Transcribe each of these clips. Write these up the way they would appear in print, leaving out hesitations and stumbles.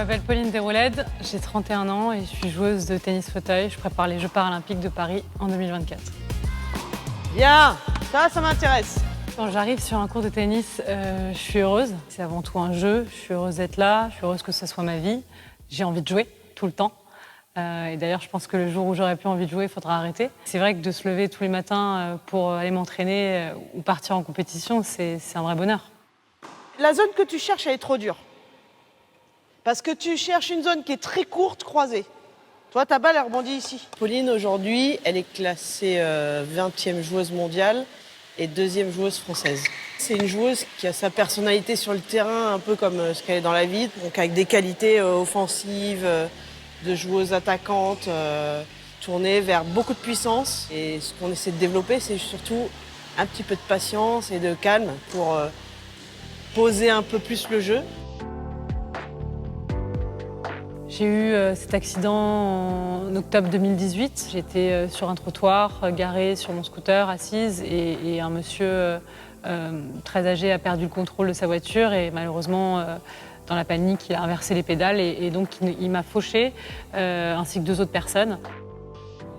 m'appelle Pauline Desroulèdes, j'ai 31 ans et je suis joueuse de tennis fauteuil. Je prépare les Jeux paralympiques de Paris en 2024. Bien, ça m'intéresse. Quand j'arrive sur un cours de tennis, je suis heureuse. C'est avant tout un jeu, je suis heureuse d'être là, je suis heureuse que ce soit ma vie. J'ai envie de jouer tout le temps. Et d'ailleurs, je pense que le jour où j'aurai plus envie de jouer, il faudra arrêter. C'est vrai que de se lever tous les matins pour aller m'entraîner ou partir en compétition, c'est un vrai bonheur. La zone que tu cherches, elle est trop dure. Parce que tu cherches une zone qui est très courte, croisée. Toi, ta balle, elle rebondit ici. Pauline, aujourd'hui, elle est classée 20e joueuse mondiale et 2e joueuse française. C'est une joueuse qui a sa personnalité sur le terrain, un peu comme ce qu'elle est dans la vie, donc avec des qualités offensives, de joueuse attaquante, tournée vers beaucoup de puissance. Et ce qu'on essaie de développer, c'est surtout un petit peu de patience et de calme pour poser un peu plus le jeu. J'ai eu cet accident en octobre 2018. J'étais sur un trottoir, garée sur mon scooter, assise, et un monsieur très âgé a perdu le contrôle de sa voiture et malheureusement, dans la panique, il a inversé les pédales et donc il m'a fauchée, ainsi que 2 autres personnes.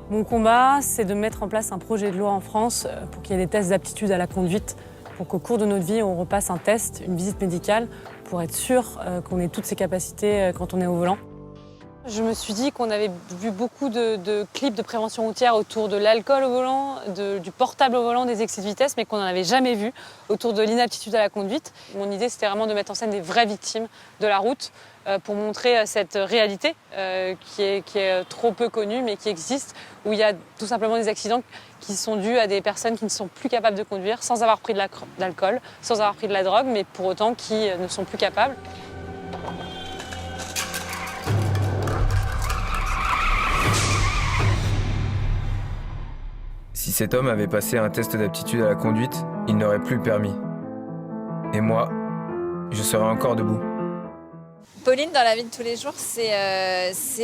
Mon combat, c'est de mettre en place un projet de loi en France pour qu'il y ait des tests d'aptitude à la conduite, pour qu'au cours de notre vie, on repasse un test, une visite médicale, pour être sûr qu'on ait toutes ces capacités quand on est au volant. Je me suis dit qu'on avait vu beaucoup de clips de prévention routière autour de l'alcool au volant, du portable au volant, des excès de vitesse, mais qu'on n'en avait jamais vu autour de l'inaptitude à la conduite. Mon idée, c'était vraiment de mettre en scène des vraies victimes de la route pour montrer cette réalité qui est trop peu connue, mais qui existe, où il y a tout simplement des accidents qui sont dus à des personnes qui ne sont plus capables de conduire sans avoir pris de l'alcool, sans avoir pris de la drogue, mais pour autant qui ne sont plus capables. Si cet homme avait passé un test d'aptitude à la conduite, il n'aurait plus le permis. Et moi, je serais encore debout. Pauline, dans la vie de tous les jours, c'est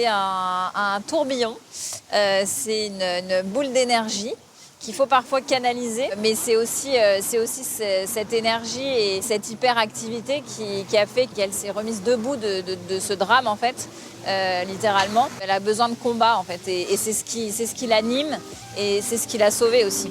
un tourbillon, c'est une boule d'énergie qu'il faut parfois canaliser, mais c'est aussi cette énergie et cette hyperactivité qui a fait qu'elle s'est remise debout de ce drame, en fait, littéralement. Elle a besoin de combat, en fait, et c'est ce qui l'anime et c'est ce qui l'a sauvée aussi.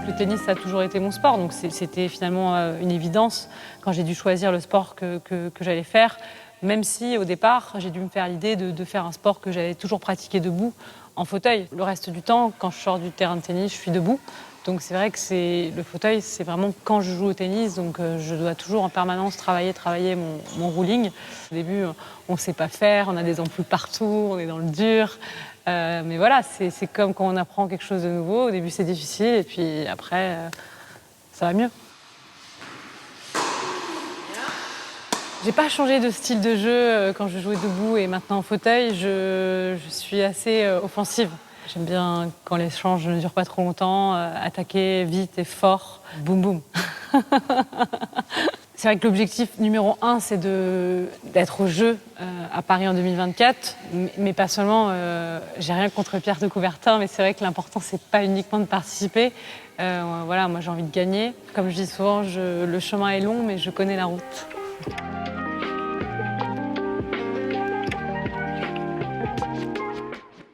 Le tennis, ça a toujours été mon sport, donc c'était finalement une évidence quand j'ai dû choisir le sport que j'allais faire, même si au départ, j'ai dû me faire l'idée de faire un sport que j'avais toujours pratiqué debout, en fauteuil. Le reste du temps, quand je sors du terrain de tennis, je suis debout. Donc c'est vrai que le fauteuil, c'est vraiment quand je joue au tennis, donc je dois toujours en permanence travailler mon rolling. Au début, on ne sait pas faire, on a des ampoules partout, on est dans le dur. Mais voilà, c'est comme quand on apprend quelque chose de nouveau. Au début, c'est difficile et puis après, ça va mieux. J'ai pas changé de style de jeu quand je jouais debout et maintenant en fauteuil. Je suis assez offensive. J'aime bien quand l'échange ne dure pas trop longtemps, attaquer vite et fort. Boum boum. C'est vrai que l'objectif numéro 1, c'est d'être au jeu à Paris en 2024. Mais pas seulement, j'ai rien contre Pierre de Coubertin, mais c'est vrai que l'important, c'est pas uniquement de participer. Voilà, moi j'ai envie de gagner. Comme je dis souvent, le chemin est long, mais je connais la route.